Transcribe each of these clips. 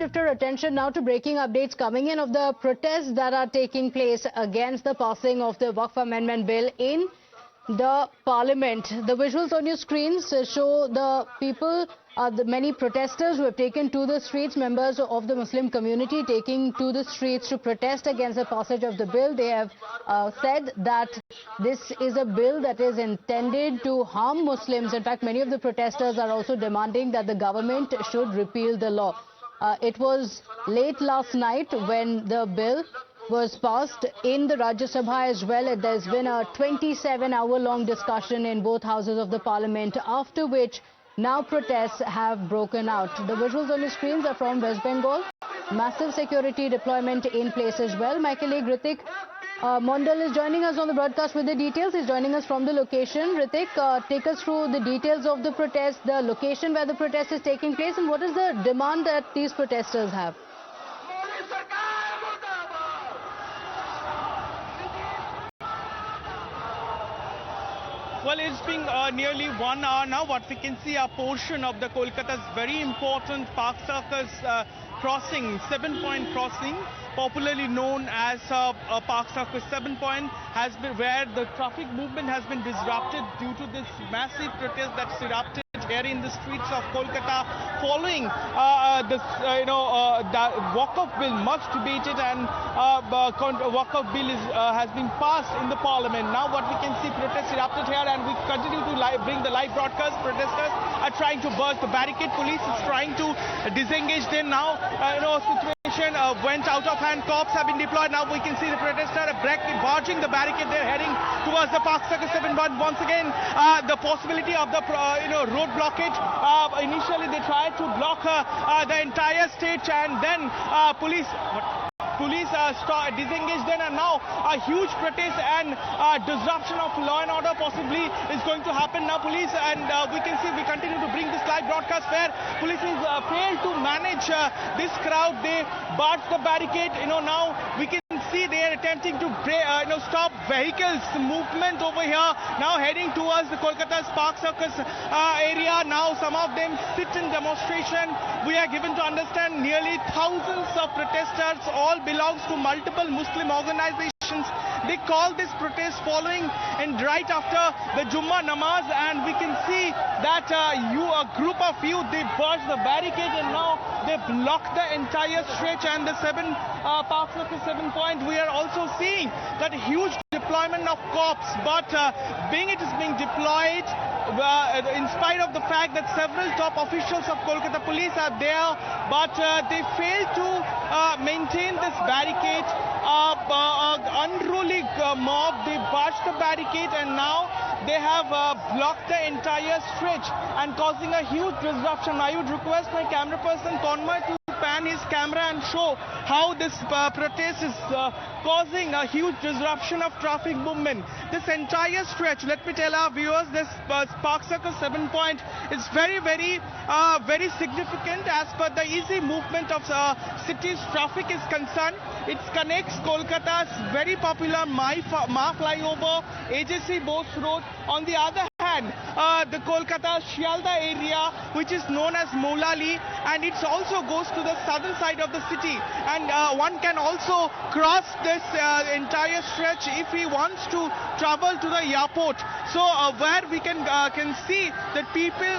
Shift our attention now to breaking updates coming in of the protests that are taking place against the passing of the Waqf Amendment Bill in the Parliament. The visuals on your screens show the people, the many protesters who have taken to the streets, members of the Muslim community taking to the streets to protest against the passage of the bill. They have said that this is a bill that is intended to harm Muslims. In fact, many of the protesters are also demanding that the government should repeal the law. It was late last night when the bill was passed in the Rajya Sabha as well. There's been a 27-hour-long discussion in both houses of the parliament, after which now protests have broken out. The visuals on the screens are from West Bengal. Massive security deployment in place as well. My colleague Ritik Mondal is joining us on the broadcast with the details. He's joining us from the location. Ritik, take us through the details of the protest, the location where the protest is taking place, and what is the demand that these protesters have? Well, it's been nearly 1 hour now. What we can see, a portion of the Kolkata's very important Park Circus crossing, 7 Point crossing, popularly known as Park Circus 7 Point, has been where the traffic movement has been disrupted due to this massive protest that's erupted here in the streets of Kolkata following the Waqf bill, much debated, and Waqf bill has been passed in the parliament. Now what we can see, protests erupted here, and we continue to bring the live broadcast. Protesters are trying to burst the barricade. Police is trying to disengage them now. Situation went out of hand. Cops have been deployed. Now we can see the protesters barging the barricade. They're heading towards the Park Circus 7. But once again, the possibility of the road blockage. Initially, they tried to block the entire stage, and then police disengaged them, and now a huge protest and disruption of law and order possibly is going to happen. Now police, and we can see, we continue to bring this live broadcast where police is failed to manage this crowd. They barged the barricade. Now we can see they are attempting to stop vehicles movement over here, now heading towards the Kolkata's Park Circus area. Now some of them sit in demonstration. We are given to understand nearly thousands of protesters, all belongs to multiple Muslim organizations. They call this protest following and right after the Jummah Namaz, and we can see that a group of youth, they burst the barricade and now they block the entire stretch and the Park Circus 7 Point. We are also seeing that huge deployment of cops, but it is being deployed in spite of the fact that several top officials of Kolkata police are there, but they fail to maintain this barricade. Unruly mob, they burst the barricade, and now they have blocked the entire stretch and causing a huge disruption. I would request my camera person Conmoy to pan his camera and show how this protest is causing a huge disruption of traffic movement. This entire stretch, let me tell our viewers, this Park Circus 7 Point is very significant as per the easy movement of city's traffic is concerned. It connects Kolkata's very popular Ma flyover, AJC Bose Road. On the other hand, the Kolkata Shialda area, which is known as Moulali, and it also goes to the southern side of the city, and one can also cross this entire stretch if he wants to travel to the airport. So where we can see that people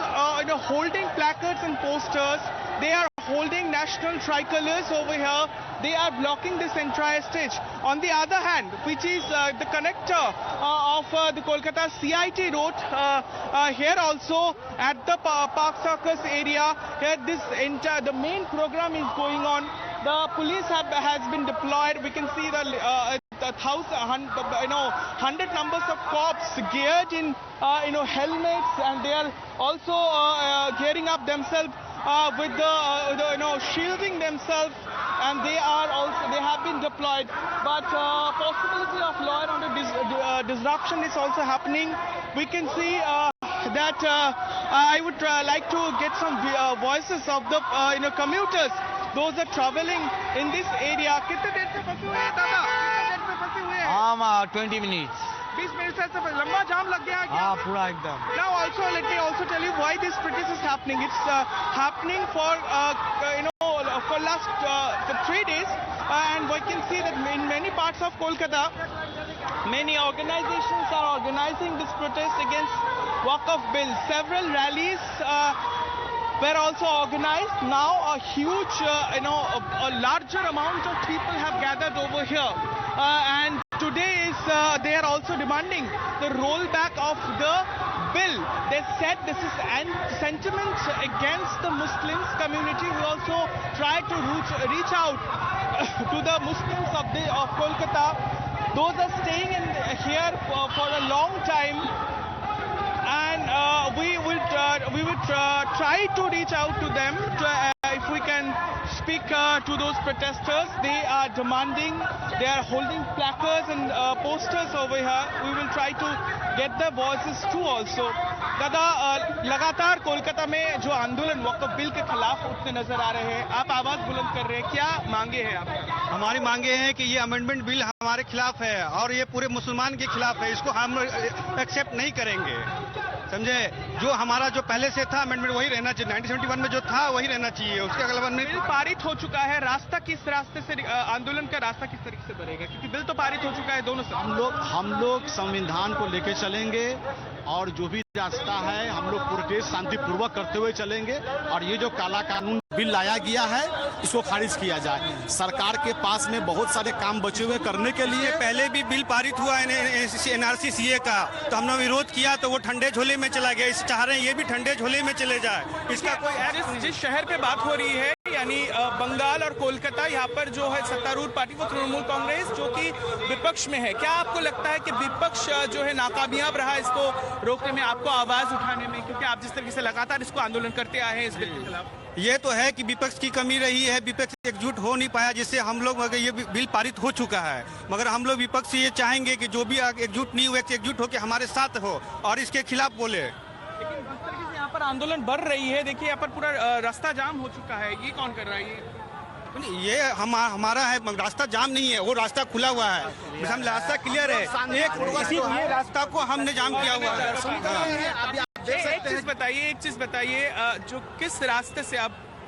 holding placards and posters, they are holding national tricolors over here. They are blocking this entire stage. On the other hand, which is the connector of the Kolkata CIT road, here also at the Park Circus area, here the main program is going on. The police has been deployed. We can see the 100 numbers of cops geared in helmets, and they are also gearing up themselves with the shielding themselves, and they have been deployed. But possibility of law and order disruption is also happening. We can see that I would like to get some voices of the commuters, those are traveling in this area. कितने देर से फंसे हुए हैं दादा? कितने देर से फंसे हुए हैं? 20 minutes. 20 minutes से लंबा जाम लग गया क्या? हाँ, पूरा एकदम. Now also let me also tell you why this protest is happening. It's happening for for for 3 days, and we can see that in many parts of Kolkata, many organizations are organizing this protest against Waqf bill. Several rallies were also organized. Now a huge, a larger amount of people have gathered over here, and today is they are also demanding the rollback of the bill. They said this is sentiment against the Muslims community. We also try to reach out to the Muslims of Kolkata. Those are staying here for a long time, and we will try to reach out to them if we can speak to those protesters. They are demanding, they are holding placards and posters over here. We will try to get their voices too also. दादा, लगातार कोलकाता में जो आंदोलन वक्फ bill के खिलाफ उठते नजर आ रहे हैं, आप आवाज बुलंद कर रहे हैं, क्या मांगे हैं आप? हमारी मांगे हैं कि ये अमेंडमेंट बिल हमारे खिलाफ है और ये पूरे मुसलमान के खिलाफ है। इसको हम एक्सेप्ट नहीं करेंगे, समझे। जो हमारा जो पहले से था अमेंडमेंट वही रहना चाहिए, 1971 में जो था वही रहना चाहिए, उसके अगला बिल पारित हो चुका है। रास्ता किस रास्ते से, आंदोलन का रास्ता किस तरीके से बनेगा, क्योंकि बिल तो पारित हो चुका है दोनों से। हम लोग संविधान को लेकर चलेंगे और जो भी रास्ता है हम लोग प्रोटेस्ट शांतिपूर्वक करते हुए चलेंगे, और ये जो काला कानून बिल लाया गया है इसको खारिज किया जाए। सरकार के पास में बहुत सारे काम बचे हुए करने के लिए। पहले भी बिल पारित हुआ NRC CA का, तो हमने विरोध किया तो वो ठंडे झोले में चला गया। इस चाह रहे हैं ये भी ठंडे झोले में चले जाए। इसका कोई जिस शहर पे बात हो रही है, यानी बंगाल और कोलकाता, यहाँ पर जो है सत्तारूढ़ पार्टी वो तृणमूल कांग्रेस जो कि विपक्ष में है। क्या आपको लगता है कि विपक्ष जो है नाकामयाब रहा इसको रोकने में, आपको आवाज उठाने में, क्योंकि आप जिस तरीके से लगातार इसको आंदोलन करते आए हैं इस बिल के खिलाफ? ये तो है कि विपक्ष की कमी रही है, विपक्ष एकजुट हो नहीं पाया, जिससे हम लोग, मगर ये बिल पारित हो चुका है, मगर हम लोग विपक्ष से ये चाहेंगे कि जो भी एकजुट नहीं हुए एकजुट होकर हमारे साथ हो और इसके खिलाफ बोले। लेकिन जिस तरीके से यहाँ पर आंदोलन बढ़ रही है, देखिए यहाँ पर पूरा रास्ता जाम हो चुका है, ये कौन कर रहा है? ये हमारा है, रास्ता जाम नहीं है, वो रास्ता खुला हुआ है, हम रास्ता क्लियर है। इसीलिए रास्ता को हमने जाम किया हुआ है। एक चीज बताइए, जो किस रास्ते से आपको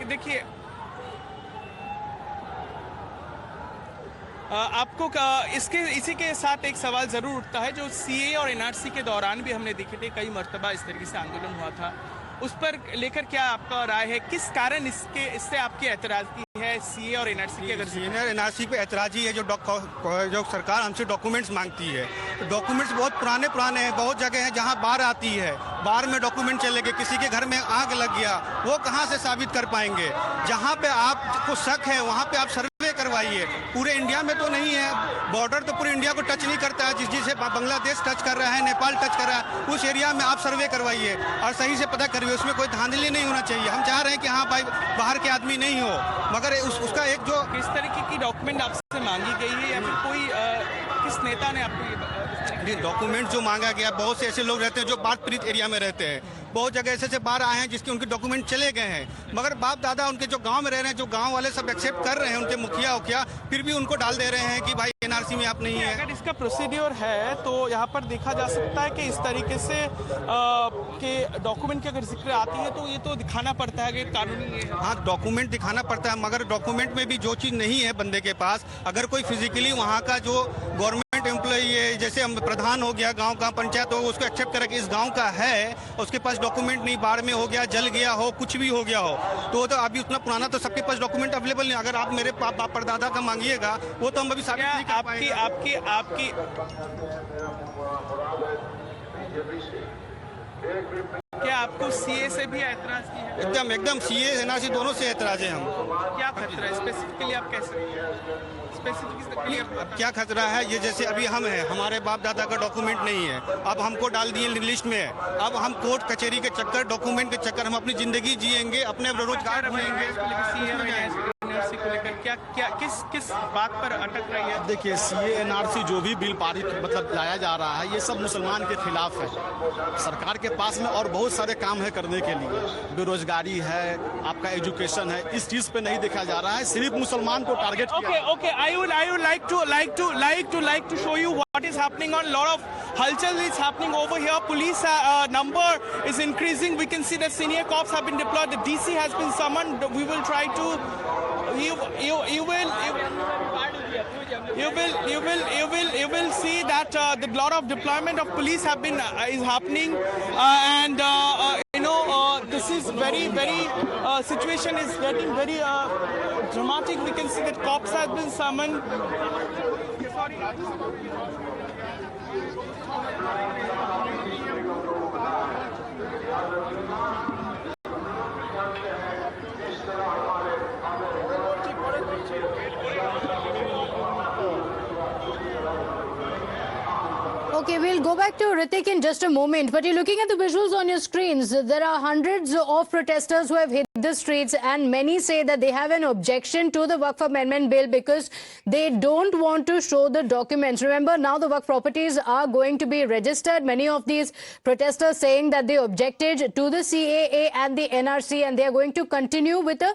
देखिए, आपको इसी के साथ एक सवाल जरूर उठता है, जो CA और NRC के दौरान भी हमने देखे थे, कई मर्तबा इस तरीके से आंदोलन हुआ था, उस पर लेकर क्या आपका राय है? किस कारण इससे आपकी एतराज की है CA और NRC की? अगर NRC पे एतराजी है, जो सरकार हमसे डॉक्यूमेंट्स मांगती है, डॉक्यूमेंट्स बहुत पुराने हैं, बहुत जगह हैं जहां बाढ़ आती है, बाढ़ में डॉक्यूमेंट चले गए, किसी के घर में आग लग गया, वो कहां से साबित कर पाएंगे? जहां पे आपको शक है वहां पे आप सर्वे करवाइए। पूरे इंडिया में तो नहीं है, बॉर्डर तो पूरे इंडिया को टच नहीं करता है, जिसे बांग्लादेश टच कर रहा है, नेपाल टच कर रहा है, उस एरिया में आप सर्वे करवाइए और सही से पता करिए, उसमें कोई धांधली नहीं होना चाहिए। हम चाह रहे हैं कि हाँ भाई बाहर के आदमी नहीं हो, मगर उसका एक जो किस तरीके की डॉक्यूमेंट आपसे मांगी गई है, या फिर कोई किस नेता ने आपको ये डॉक्यूमेंट जो मांगा गया? बहुत से ऐसे लोग रहते हैं जो बाढ़ पीड़ित एरिया में रहते हैं, बहुत जगह ऐसे बाहर आए हैं जिसके उनके डॉक्यूमेंट चले गए हैं, मगर बाप दादा उनके जो गांव में रह रहे हैं, जो गांव वाले सब एक्सेप्ट कर रहे हैं, उनके मुखिया उखिया, फिर भी उनको डाल दे रहे हैं कि भाई NRC में आप नहीं है। अगर इसका प्रोसीड्योर है तो यहाँ पर देखा जा सकता है कि इस तरीके से के डॉक्यूमेंट की अगर जिक्र आती है तो ये तो दिखाना पड़ता है कि कानूनी है। हाँ, डॉक्यूमेंट दिखाना पड़ता है, मगर डॉक्यूमेंट में भी जो चीज़ नहीं है बंदे के पास, अगर कोई फिजिकली वहाँ का जो गवर्नमेंट एम्प्लॉई है, जैसे हम प्रधान हो गया, गांव का पंचायत हो, उसको एक्सेप्ट करे कि इस गांव का है, उसके पास डॉक्यूमेंट नहीं, बाढ़ में हो गया, जल गया हो, कुछ भी हो गया हो, तो अभी उतना पुराना तो सबके पास डॉक्यूमेंट अवेलेबल नहीं। अगर आप मेरे बाप परदादा का मांगिएगा वो तो हम अभी साबित नहीं कर पाएंगे। आपकी क्या आपको CA से भी एतराज की है? एकदम CA NRC दोनों से एतराज है। हम क्या खतरा है स्पेसिफिकली, आप कैसे क्या खतरा है? ये जैसे अभी हम हैं, हमारे बाप दादा का डॉक्यूमेंट नहीं है, अब हमको डाल दिए लिस्ट में, अब हम कोर्ट कचहरी के चक्कर, डॉक्यूमेंट के चक्कर, हम अपनी जिंदगी जिएंगे, अपने रोजगार ढूंढेंगे। को लेकर क्या किस बात पर अटक रही है? देखिए, CA NRC जो भी बिल पारित मतलब लाया जा रहा है, ये सब मुसलमान के खिलाफ है। सरकार के पास में और बहुत सारे काम है करने के लिए, बेरोजगारी है, आपका एजुकेशन है, इस चीज पे नहीं देखा जा रहा है, सिर्फ मुसलमान को टारगेट किया। Okay, I would like to show you what is happening on lot of halchal is happening over here. Police number is increasing. We can see that senior cops have been deployed. The DC has been summoned. We will try to. You will see that the lot of deployment of police have been is happening, and this is very situation is getting very dramatic. We can see that cops have been summoned. Okay, we'll go back to Ritik in just a moment, but you're looking at the visuals on your screens. There are hundreds of protesters who have hit the streets, and many say that they have an objection to the Waqf Amendment Bill because they don't want to show the documents. Remember, now the Waqf properties are going to be registered. Many of these protesters saying that they objected to the CAA and the NRC, and they are going to continue with a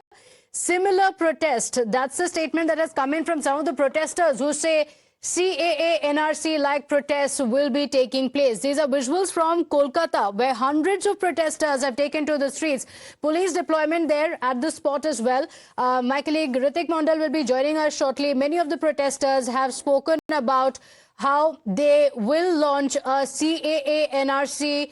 similar protest. That's the statement that has come in from some of the protesters who say CAA, NRC-like protests will be taking place. These are visuals from Kolkata, where hundreds of protesters have taken to the streets. Police deployment there at the spot as well. My colleague Ritik Mondal will be joining us shortly. Many of the protesters have spoken about how they will launch a CAA, NRC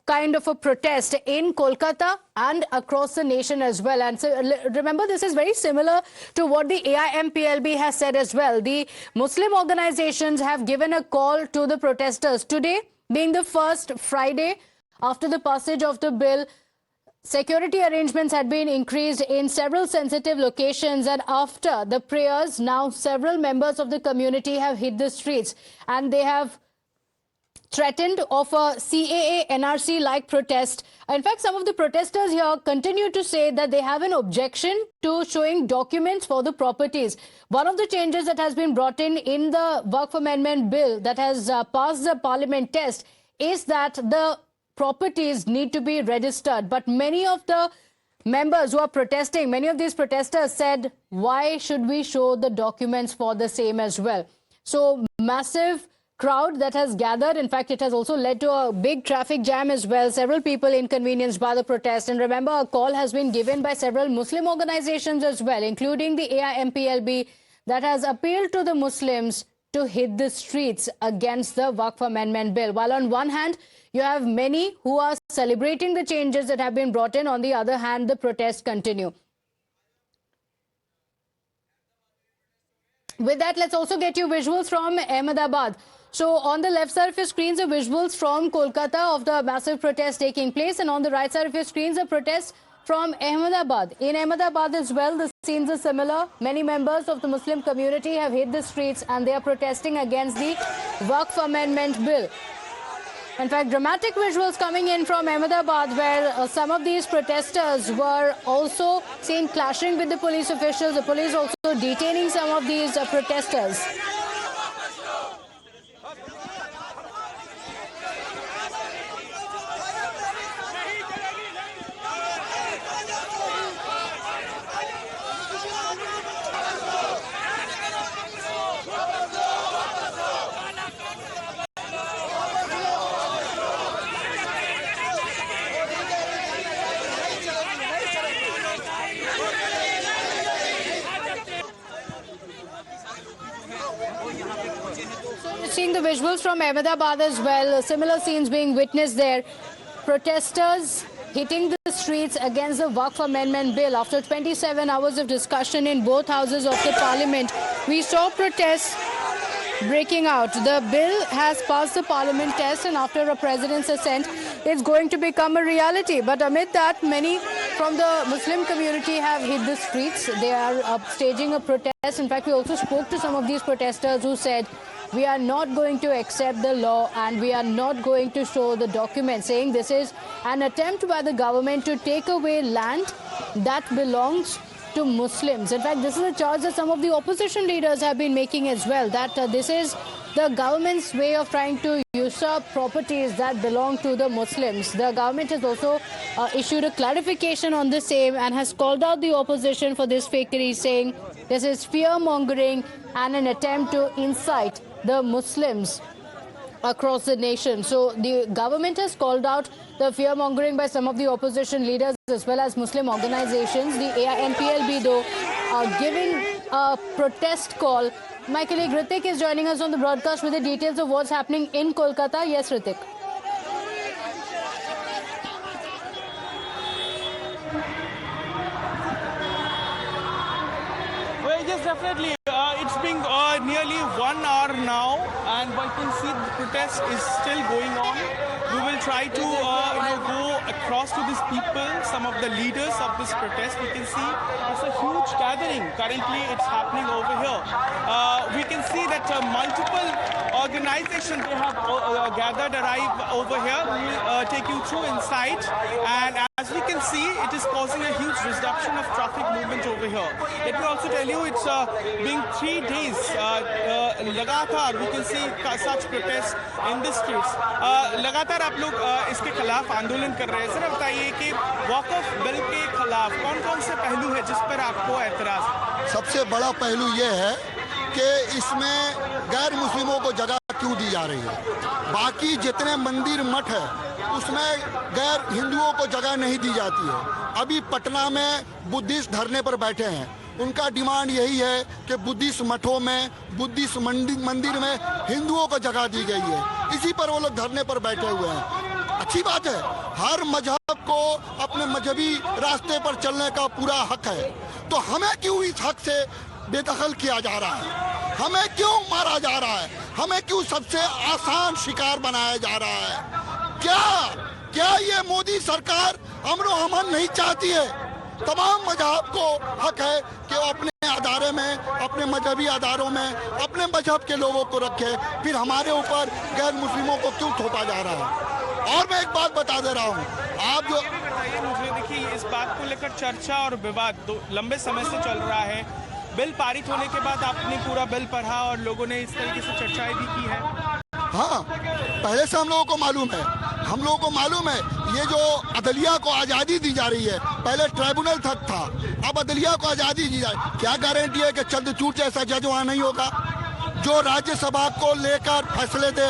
kind of a protest in Kolkata and across the nation as well. And so remember, this is very similar to what the AIMPLB has said as well. The Muslim organizations have given a call to the protesters. Today being the first Friday after the passage of the bill, security arrangements had been increased in several sensitive locations, and after the prayers, now several members of the community have hit the streets and they have threatened of a CAA, NRC-like protest. In fact, some of the protesters here continue to say that they have an objection to showing documents for the properties. One of the changes that has been brought in the Waqf Amendment Bill that has passed the Parliament test is that the properties need to be registered. But many of the members who are protesting, many of these protesters said, why should we show the documents for the same as well? So massive crowd that has gathered. In fact, it has also led to a big traffic jam as well. Several people inconvenienced by the protest. And remember, a call has been given by several Muslim organizations as well, including the AIMPLB, that has appealed to the Muslims to hit the streets against the Waqf Amendment Bill. While on one hand, you have many who are celebrating the changes that have been brought in. On the other hand, the protests continue. With that, let's also get you visuals from Ahmedabad. So on the left side of your screens are visuals from Kolkata of the massive protest taking place, and on the right side of your screens are protests from Ahmedabad. In Ahmedabad as well, the scenes are similar. Many members of the Muslim community have hit the streets and they are protesting against the Waqf Amendment Bill. In fact, dramatic visuals coming in from Ahmedabad, where some of these protesters were also seen clashing with the police officials. The police also detaining some of these protesters. Seeing the visuals from Ahmedabad as well, similar scenes being witnessed there. Protesters hitting the streets against the Waqf Amendment Bill. After 27 hours of discussion in both houses of the Parliament, we saw protests breaking out. The bill has passed the Parliament test, and after a President's assent, it's going to become a reality. But amid that, many from the Muslim community have hit the streets. They are staging a protest. In fact, we also spoke to some of these protesters who said, we are not going to accept the law and we are not going to show the documents, saying this is an attempt by the government to take away land that belongs to Muslims. In fact, this is a charge that some of the opposition leaders have been making as well, that this is the government's way of trying to usurp properties that belong to the Muslims. The government has also issued a clarification on the same and has called out the opposition for this fakery, saying this is fear-mongering and an attempt to incite the Muslims across the nation. So the government has called out the fear-mongering by some of the opposition leaders as well as Muslim organizations. The AIMPLB, though, giving a protest call. My colleague Ritik is joining us on the broadcast with the details of what's happening in Kolkata. Yes, Ritik. Well, yes, definitely. It's been nearly 1 hour now, and one can see the protest is still going on. We will try to go across to these people, some of the leaders of this protest. We can see it's a huge gathering. Currently, it's happening over here. We can see that multiple organizations they have arrived over here. We will take you through inside, and as we can see, it is causing a huge disruption of traffic movement over here. Let me also tell you, it's being 3 days लगातार we can see such protests in the streets. लगातार आप लोग इसके खिलाफ आंदोलन कर रहे हैं। सर बताइए कि वक़्फ़ बिल के खिलाफ कौन-कौन से पहलू है जिस पर आपको एतराज? सबसे बड़ा पहलू ये है कि इसमें गैर मुस्लिमों को जगह क्यों दी जा रही है। बाकी जितने मंदिर मठ है उसमें गैर हिंदुओं को जगह नहीं दी जाती है। अभी पटना में बुद्धिस्ट धरने पर बैठे हैं। उनका डिमांड यही है कि बुद्धिस्ट मठों में, बुद्धिस्ट मंदिर में हिंदुओं को जगह दी गई है। इसी पर वो लोग धरने पर बैठे हुए हैं। अच्छी बात है, हर मजहब को अपने मजहबी रास्ते पर चलने का पूरा हक है। तो हमें क्यों इस हक से बेदखल किया जा रहा है? हमें क्यों मारा जा रहा है? हमें क्यों सबसे आसान शिकार बनाया जा रहा है? क्या ये मोदी सरकार अमन नहीं चाहती है? तमाम मजहब को हक है कि वो अपने अदारे में, अपने मजहबी अदारों में अपने मजहब के लोगों को रखे। फिर हमारे ऊपर गैर मुस्लिमों को क्यों थोपा जा रहा है? और मैं एक बात बता दे रहा हूँ, आप जो मुझे देखिए, इस बात को लेकर चर्चा और विवाद लंबे समय से चल रहा है। बिल पारित होने के बाद आपने पूरा बिल पढ़ा और लोगों ने इस तरीके से चर्चाएं भी की है। हाँ, पहले से हम लोगों को मालूम है। हम लोगों को मालूम है ये जो अदलिया को आज़ादी दी जा रही है, पहले ट्राइब्यूनल तक था, अब अदलिया को आज़ादी दी जा रही है। क्या गारंटी है कि चंद्रचूड़ जैसा जज वहाँ नहीं होगा जो राज्यसभा को लेकर फैसले दे?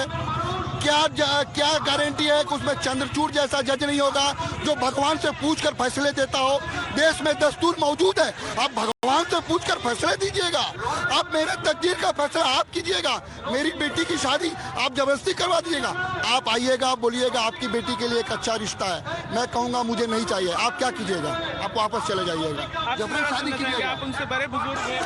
क्या गारंटी है कि उसमें चंद्रचूड़ जैसा जज नहीं होगा जो भगवान से पूछकर फैसले देता हो? देश में दस्तूर मौजूद है, आप भगवान से पूछकर फैसले दीजिएगा। आप मेरे तकदीर का फैसला आप कीजिएगा। मेरी बेटी की शादी आप जबरदस्ती करवा दीजिएगा। आप आइएगा, बोलिएगा आपकी बेटी के लिए एक अच्छा रिश्ता है, मैं कहूँगा मुझे नहीं चाहिए। आप क्या कीजिएगा? आप वापस चले जाइएगा। जबरदस्ती शादी कीजिएगा। आप उनसे बड़े बुजुर्ग हैं,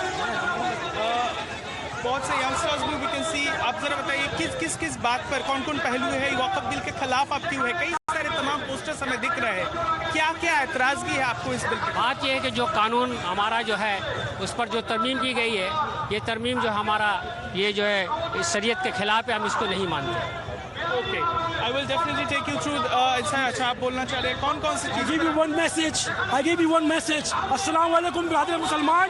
बहुत से यंगस्टर्स भी वी कैन सी। आप जरा बताइए किस बात पर, कौन पहलू है वक़्फ़ बिल के खिलाफ आप क्यों है? कई सारे तमाम पोस्टर्स हमें दिख रहे हैं। क्या एतराज़गी है आपको इस बिल पर? बात यह है कि जो कानून हमारा जो है उस पर जो तरमीम की गई है, ये तरमीम जो हमारा ये जो है इस शरीयत के खिलाफ है, हम इसको नहीं मानते। Okay, I will definitely take you through. अच्छा, आप बोलना चाह रहे हैं कौन सी चीज़? I give you one message. अस्सलाम वालेकुम ब्रदर मुसलमान।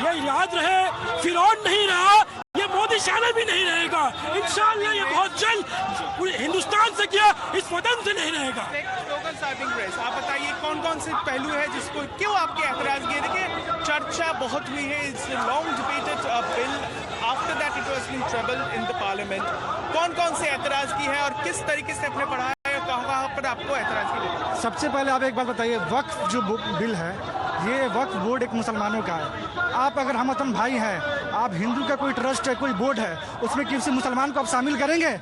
ये याद रहे, फिरौन नहीं रहा, ये मोदी शामिल भी नहीं रहेगा। इंशाअल्लाह ये बहुत जल्द हिंदुस्तान से किया, इस वतन से नहीं रहेगा। आप बताइए कौन से पहलू है जिसको क्यों आपके एतराज किए? देखिए, चर्चा बहुत हुई है, it's long debated bill, after that it was in trouble in the parliament. कौन से एतराज की है और किस तरीके से आपने पढ़ा है, कहाँ पर आपको एतराज की? सबसे पहले आप एक बात बताइए, वक्फ जो बिल है, ये वक्फ बोर्ड एक मुसलमानों का है। आप अगर हमवतन भाई हैं, आप हिंदू का कोई ट्रस्ट है, कोई बोर्ड है, उसमें किसी मुसलमान को आप शामिल करेंगे?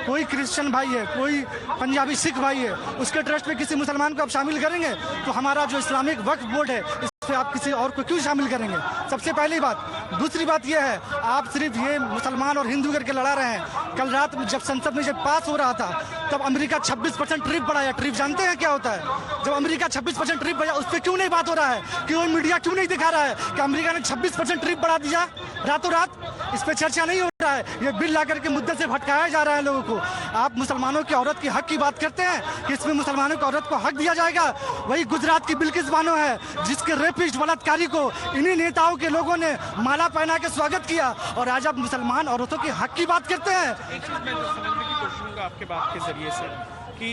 कोई क्रिश्चियन भाई है, कोई पंजाबी सिख भाई है, उसके ट्रस्ट में किसी मुसलमान को आप शामिल करेंगे? तो हमारा जो इस्लामिक वक्फ बोर्ड है, इस पर आप किसी और को क्यों शामिल करेंगे? सबसे पहली बात। दूसरी बात यह है, आप सिर्फ ये मुसलमान और हिंदू करके लड़ा रहे हैं। कल रात में जब संसद में जब पास हो रहा था, तब अमेरिका 26% ट्रिप बढ़ाया। ट्रिप जानते हैं क्या होता है? जब अमेरिका 26% ट्रिप बढ़ाया, उस पर क्यों नहीं बात हो रहा है? क्यों मीडिया क्यों नहीं दिखा रहा है कि अमेरिका ने 26% ट्रिप बढ़ा दिया रातों रात? इस पर चर्चा नहीं हो रहा है। ये बिल ला करके मुद्दे से भटकाया जा रहा है लोगों को। आप मुसलमानों की औरत की हक की बात करते हैं कि इसमें मुसलमानों की औरत को हक दिया जाएगा। वही गुजरात की बिल्किस बानो है, जिसके रेपिस्ट बलात्कारी को इन्हीं नेताओं के लोगों ने माला पहना के स्वागत किया, और आज आप मुसलमान औरतों की हक की बात करते हैं। एक चीज मैं समझने की कोशिश करूंगा आपके बात के जरिए से कि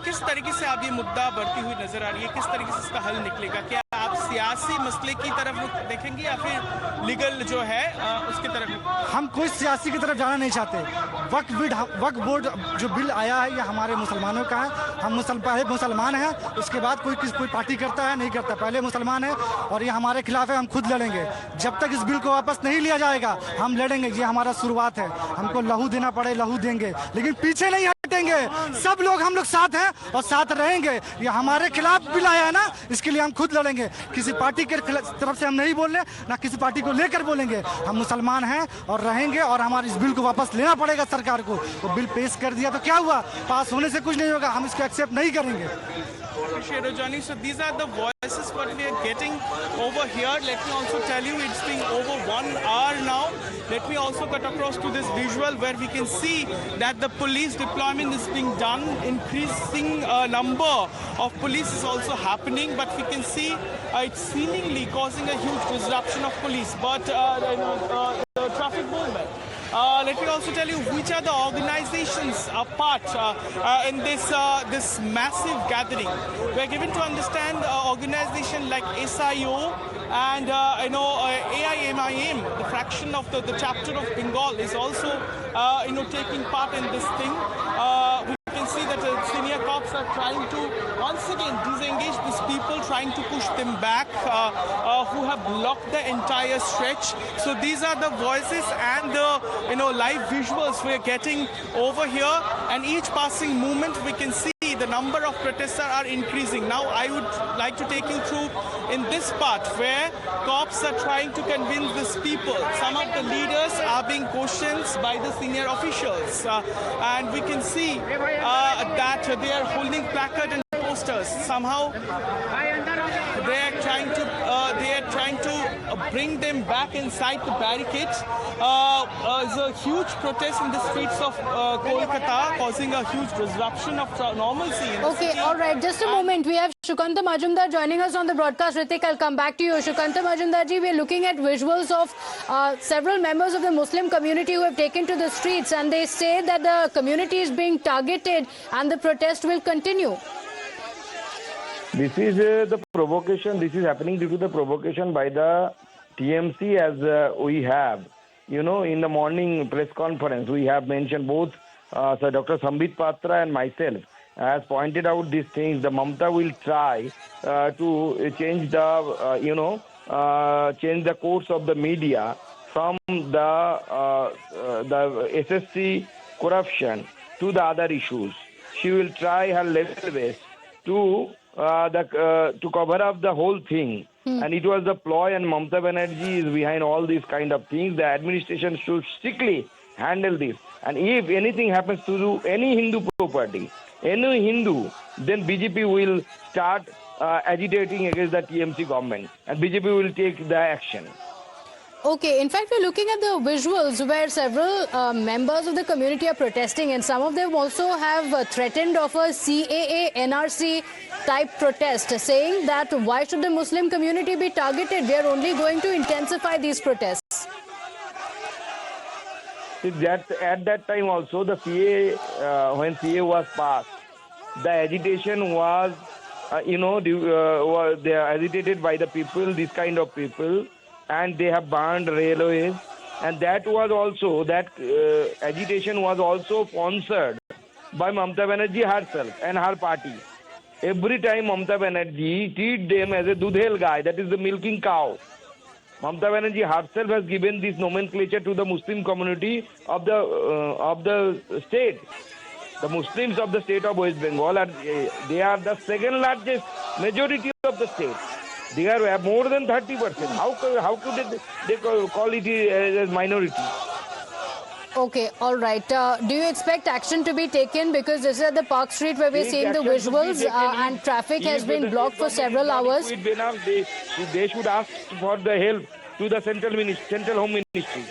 किस तरीके से आप ये मुद्दा बढ़ती हुई नजर आ रही है, किस तरीके से इसका हल निकलेगा? क्या आप सियासी मसले की तरफ रुख देखेंगे या फिर लीगल जो है उसकी तरफ? हम कोई सियासी की तरफ जाना नहीं चाहते। वक्फ बोर्ड जो बिल आया है ये हमारे मुसलमानों का है। हम पहले मुसलमान हैं, उसके बाद कोई पार्टी करता है नहीं करता, पहले मुसलमान है और ये हमारे खिलाफ है। हम खुद लड़ेंगे जब तक इस बिल को वापस नहीं लिया जाएगा, हम लड़ेंगे। ये हमारा शुरुआत है, हमको लहू देना पड़े लहू देंगे, लेकिन पीछे नहीं हटेंगे। सब लोग हम लोग साथ हैं और साथ रहेंगे। ये हमारे खिलाफ बिल आया है ना, इसके लिए हम खुद लड़ेंगे। किसी पार्टी के तरफ से हम नहीं बोल रहे, ना किसी पार्टी को लेकर बोलेंगे। हम मुसलमान हैं और रहेंगे और हमारे इस बिल को वापस लेना पड़ेगा सरकार को। तो बिल पेश कर दिया तो क्या हुआ, पास होने से कुछ नहीं होगा, हम इसको एक्सेप्ट नहीं करेंगे। Johnny, so these are the voices what we are getting over here. Let me also tell you, it's been over 1 hour now. Let me also cut across to this visual where we can see that the police deployment is being done. Increasing number of police is also happening, but we can see it's seemingly causing a huge disruption of police. But the traffic movement. Let me also tell you which are the organizations are part in this massive gathering. We are given to understand organization like SIO and AIMIM, the fraction of the chapter of Bengal, is also taking part in this thing. We can see that senior cops are trying to once again disengage these people, trying to push them back, who have blocked the entire stretch. So these are the voices and the live visuals we are getting over here, and each passing moment we can see the number of protesters are increasing. Now I would like to take you through in this part where cops are trying to convince these people. Some of the leaders are being questioned by the senior officials, and we can see that they are holding placards and posters. Somehow they are trying to bring them back inside the barricades. There's a huge protest in the streets of Kolkata, causing a huge disruption of normalcy in the city. All right, just a moment. We have Shukanta Majumdar joining us on the broadcast. Ritik, I'll come back to you. Shukanta Majumdar ji, we are looking at visuals of several members of the Muslim community who have taken to the streets, and they say that the community is being targeted and the protest will continue. This is the provocation. This is happening due to the provocation by the TMC, as we have. In the morning press conference, we have mentioned both Sir Dr. Sambit Patra and myself has pointed out these things. The Mamata will try to change the, change the course of the media from the SSC corruption to the other issues. She will try her level best to cover up the whole thing. And it was the ploy, and Mamata Banerjee is behind all these kind of things. The administration should strictly handle this. And if anything happens to any Hindu property, any Hindu, then BJP will start agitating against the TMC government, and BJP will take the action. Okay, in fact, we're looking at the visuals where several members of the community are protesting, and some of them also have threatened of a CAA, NRC type protest, saying that why should the Muslim community be targeted? We are only going to intensify these protests. At that time also, the CA, when CA was passed, the agitation was, they are agitated by the people, this kind of people, and they have burned railways, and that was also, agitation was also sponsored by Mamata Banerjee herself and her party. Every time Mamata Banerjee treat them as a dudhel guy, that is the milking cow. Mamata Banerjee herself has given this nomenclature to the Muslim community of the state. The Muslims of the state of West Bengal, they are the second largest majority of the state. They are more than 30%. How could they call it as minority? Okay, all right. Do you expect action to be taken? Because this is at the Park Street where we're seeing the visuals and traffic has been blocked for several hours. They should ask for the help to the Central Home Ministry.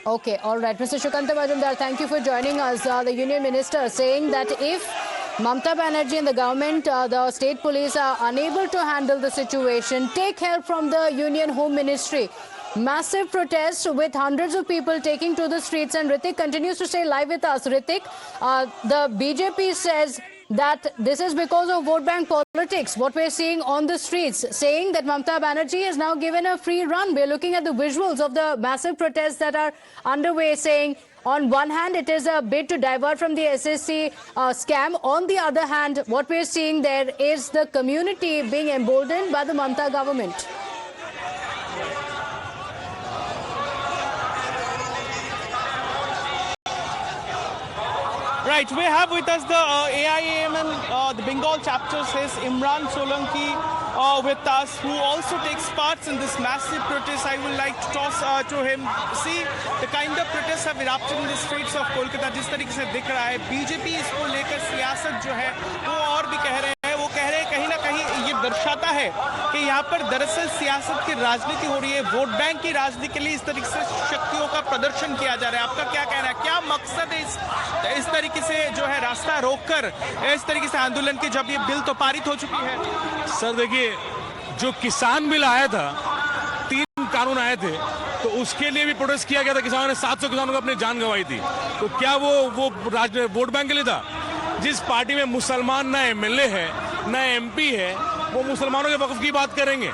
Okay, all right. Mr. Shukanta Majumdar, thank you for joining us. The Union Minister saying that if Mamata Banerjee and the government, the state police are unable to handle the situation, take help from the Union Home Ministry. Massive protests with hundreds of people taking to the streets, and Ritik continues to stay live with us. Ritik, the BJP says that this is because of vote bank politics. What we're seeing on the streets, saying that Mamata Banerjee is now given a free run. We're looking at the visuals of the massive protests that are underway, saying on one hand, it is a bid to divert from the SSC scam. On the other hand, what we're seeing there is the community being emboldened by the Mamata government. Right, we have with us the AIAML, the Bengal chapter says Imran Solanki with us, who also takes part in this massive protest. I would like to toss to him. See, the kind of protests have erupted in the streets of Kolkata. जिस तरीके से दिख रहा है, BJP इसको लेकर सियासत जो है वो और भी कह रहे हैं, वो कह रहे हैं कहीं ना कहीं ये दर्शाता है कि यहाँ पर दरअसल सियासत की राजनीति हो रही है, वोट बैंक की राजनीति के लिए इस तरीके से शक्तियों का प्रदर्शन किया जा रहा है। आपका क्या कहना है, क्या मकसद है इस तरीके से जो है रास्ता रोककर इस तरीके से आंदोलन की, जब ये बिल तो पारित हो चुकी है? सर देखिए, जो किसान बिल आया था, 3 कानून आए थे, तो उसके लिए भी प्रोटेस्ट किया गया था। किसानों ने 700 किसानों को अपनी जान गंवाई थी। तो क्या वो वोट बैंक के लिए था? जिस पार्टी में मुसलमान ना एमएलए है ना एमपी है, वो मुसलमानों के वक्फ की बात करेंगे?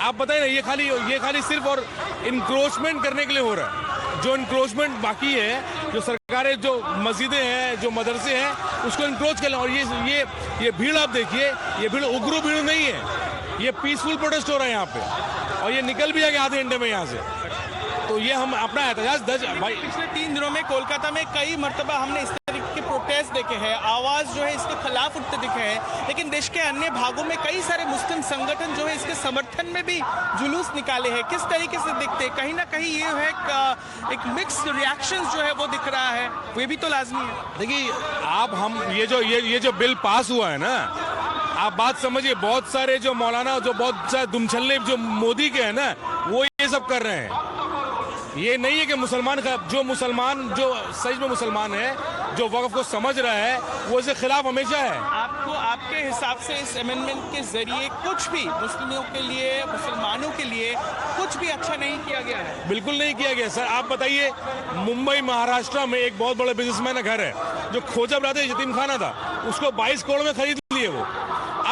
आप बताइए ना, ये खाली सिर्फ और इंक्रोचमेंट करने के लिए हो रहा है। जो इंक्रोचमेंट बाकी है, जो सरकारें, जो मस्जिदें हैं, जो मदरसे हैं, उसको इंक्रोच कर लें। और ये भीड़ आप देखिए, ये भीड़ उग्र भीड़ नहीं है, ये पीसफुल प्रोटेस्ट हो रहा है यहाँ पे, और ये निकल भी जाएगा आधे घंटे में यहाँ से। तो ये हम अपना एहतजाज भाई, पिछले 3 दिनों में कोलकाता में कई मरतबा हमने इस तरीके के प्रोटेस्ट देखे हैं, आवाज जो है इसके खिलाफ उठते दिखे हैं, लेकिन देश के अन्य भागों में कई सारे मुस्लिम संगठन जो है इसके समर्थन में भी जुलूस निकाले हैं। किस तरीके से दिखते हैं? कहीं ना कहीं ये है एक मिक्स रिएक्शन जो है वो दिख रहा है, वो भी तो लाजमी है। देखिए, आप हम ये जो बिल पास हुआ है ना, आप बात समझिए, बहुत सारे जो मौलाना, जो बहुत सारे दुमछल्ले जो मोदी के हैं ना, वो ये सब कर रहे हैं। ये नहीं है कि मुसलमान का, जो सच में मुसलमान है, जो वक्फ को समझ रहा है, वो इसके खिलाफ हमेशा है। आपको आपके हिसाब से इस अमेंडमेंट के जरिए कुछ भी मुस्लिमों के लिए, मुसलमानों के लिए कुछ भी अच्छा नहीं किया गया है? बिल्कुल नहीं किया गया सर। आप बताइए, मुंबई महाराष्ट्र में एक बहुत बड़ा बिजनेसमैन का घर है, जो खोजा रहते यतीम खाना था, उसको 22 करोड़ में खरीद लिए वो।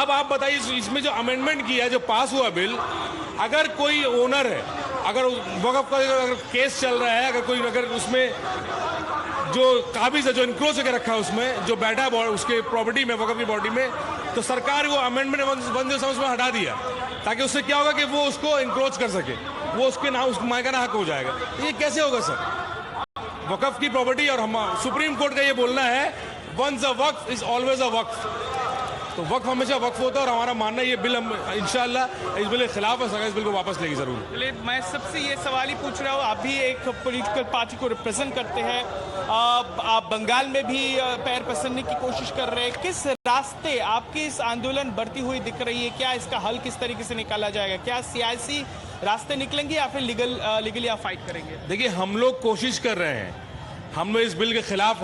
अब आप बताइए, इसमें जो अमेंडमेंट किया, जो पास हुआ बिल, अगर कोई ओनर है, अगर वक्फ का अगर केस चल रहा है, अगर उसमें जो काबिज है, जो इंक्रोच करके रखा है, उसमें जो बैठा है उसके प्रॉपर्टी में, वक्फ की प्रॉपर्टी में, तो सरकार वो अमेंडमेंट 107 में हटा दिया, ताकि उससे क्या होगा कि वो उसको इंक्रोच कर सके, वो उसके नाम, उसको मायकाना हक हो जाएगा। ये कैसे होगा सर? वक्फ की प्रॉपर्टी, और हम सुप्रीम कोर्ट का ये बोलना है, once a waqf is always a waqf. तो वक्फ हमेशा वक्फ होता है, और हमारा मानना है ये बिल हम इंशाल्लाह इस बिल के खिलाफ है, सरकार इस बिल को वापस लेगी जरूर। मैं सबसे ये सवाल ही पूछ रहा हूँ, आप भी एक पॉलिटिकल पार्टी को रिप्रेजेंट करते हैं, आप बंगाल में भी पैर पसरने की कोशिश कर रहे हैं, किस रास्ते आपकी इस आंदोलन बढ़ती हुई दिख रही है? क्या इसका हल किस तरीके से निकाला जाएगा? क्या सियासी रास्ते निकलेंगे या फिर लीगली आप फाइट करेंगे? देखिए, हम लोग कोशिश कर रहे हैं, हम लोग इस बिल के खिलाफ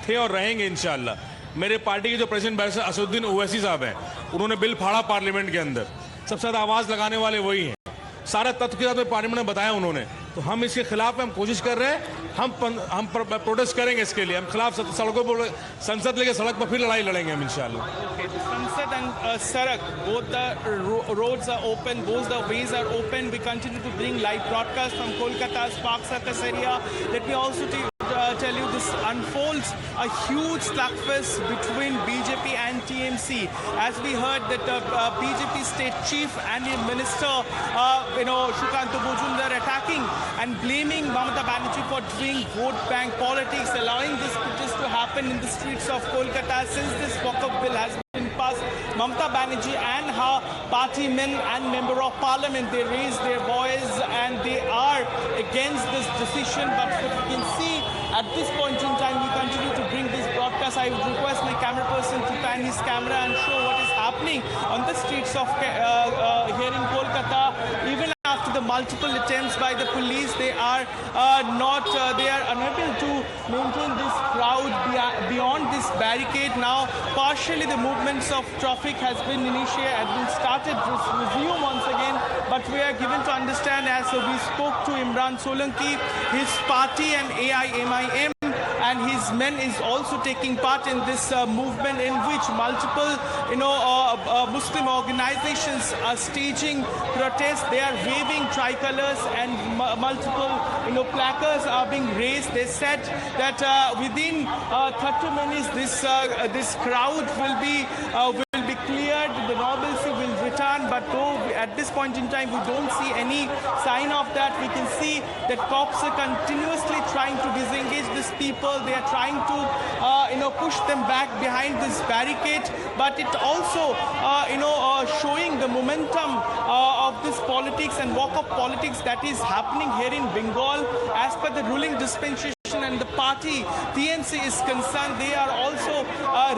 थे और रहेंगे इंशाल्लाह। मेरे पार्टी के जो प्रेसिडेंट बैरिस्टर असदुद्दीन ओवैसी साहब हैं, उन्होंने बिल फाड़ा पार्लियामेंट के अंदर, सबसे ज्यादा आवाज लगाने वाले वही हैं, सारा तथ्य के साथ में पार्लियामेंट में बताया उन्होंने। तो हम इसके खिलाफ हम कोशिश कर रहे हैं, हम प्रोटेस्ट करेंगे इसके लिए, हम खिलाफ सड़कों पर, संसद लेके सड़क पर फिर लड़ाई लड़ेंगे हम इंशाल्लाह। संसद एंड सड़क, both the roads are open, both the ways are open. We continue to bring live broadcast from Kolkata's Park Circus area. Let me also tell you, this unfolds a huge slugfest between BJP and TMC. As we heard that BJP state chief and the minister, Sukanta Bojumdar, attacking and blaming Mamata Banerjee for doing vote bank politics, allowing this protest to happen in the streets of Kolkata. Since this walk-up bill has been passed, Mamata Banerjee and her party men and member of parliament, they raised their voice and they are against this decision. But what you can see at this point in time, we continue to bring this broadcast. I would request my camera person to pan his camera and show what is happening on the streets of here in Kolkata. Even after the multiple attempts by the police, they are unable to maintain this crowd beyond this barricade. Now, partially the movements of traffic has been started to resume once again, but we are given to understand, as we spoke to Imran Solanki, his party and AIMIM and his men is also taking part in this movement, in which multiple, Muslim organizations are staging protests. They are waving tricolors and multiple, placards are being raised. They said that within 30 minutes, this crowd will be cleared, the normalcy will return, but though at this point in time we don't see any sign of that. We can see that cops are continuously trying to disengage these people. They are trying to push them back behind this barricade, but it also showing the momentum of this politics and walk-up politics that is happening here in Bengal. As per the ruling dispensation and the party TNC is concerned, they are also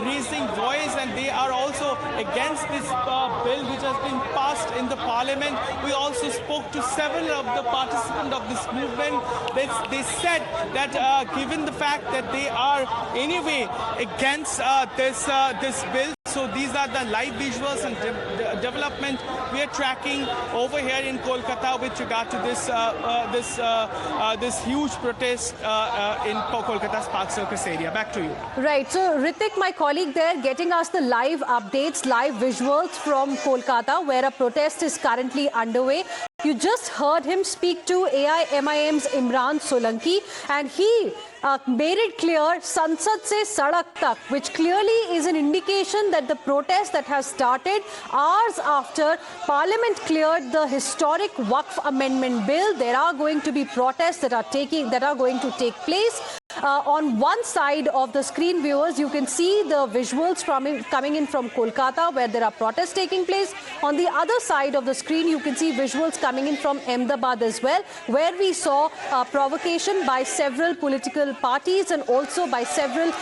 raising voice, and they are also against this bill which has been passed in the parliament. We also spoke to several of the participants of this movement. They said that given the fact that they are anyway against this bill, so these are the live visuals and development we are tracking over here in Kolkata with regard to this huge protest in Kolkata's Park Circus area. Back to you. Right. So Ritik, my colleague there, getting us the live updates, live visuals from Kolkata, where a protest is currently underway. You just heard him speak to AIMIM's Imran Solanki, and he made it clear, Sansad se Sadak tak, which clearly is an indication that the protest that has started hours after Parliament cleared the historic Waqf Amendment Bill. There are going to be protests that are going to take place. On one side of the screen, viewers, you can see the visuals coming in from Kolkata, where there are protests taking place. On the other side of the screen, you can see visuals coming in from Ahmedabad as well, where we saw provocation by several political parties and also by several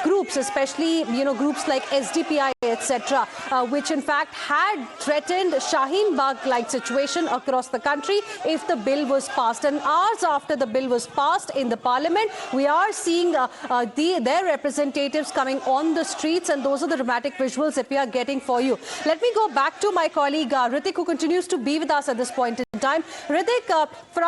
groups, especially groups like SDPI, etc., which in fact had threatened Shaheen Bagh-like situation across the country if the bill was passed. And hours after the bill was passed in the Parliament, we are seeing their representatives coming on the streets, and those are the dramatic visuals that we are getting for you. Let me go back to my colleague Ritik, who continues to be with us at this point in time. Ritik, from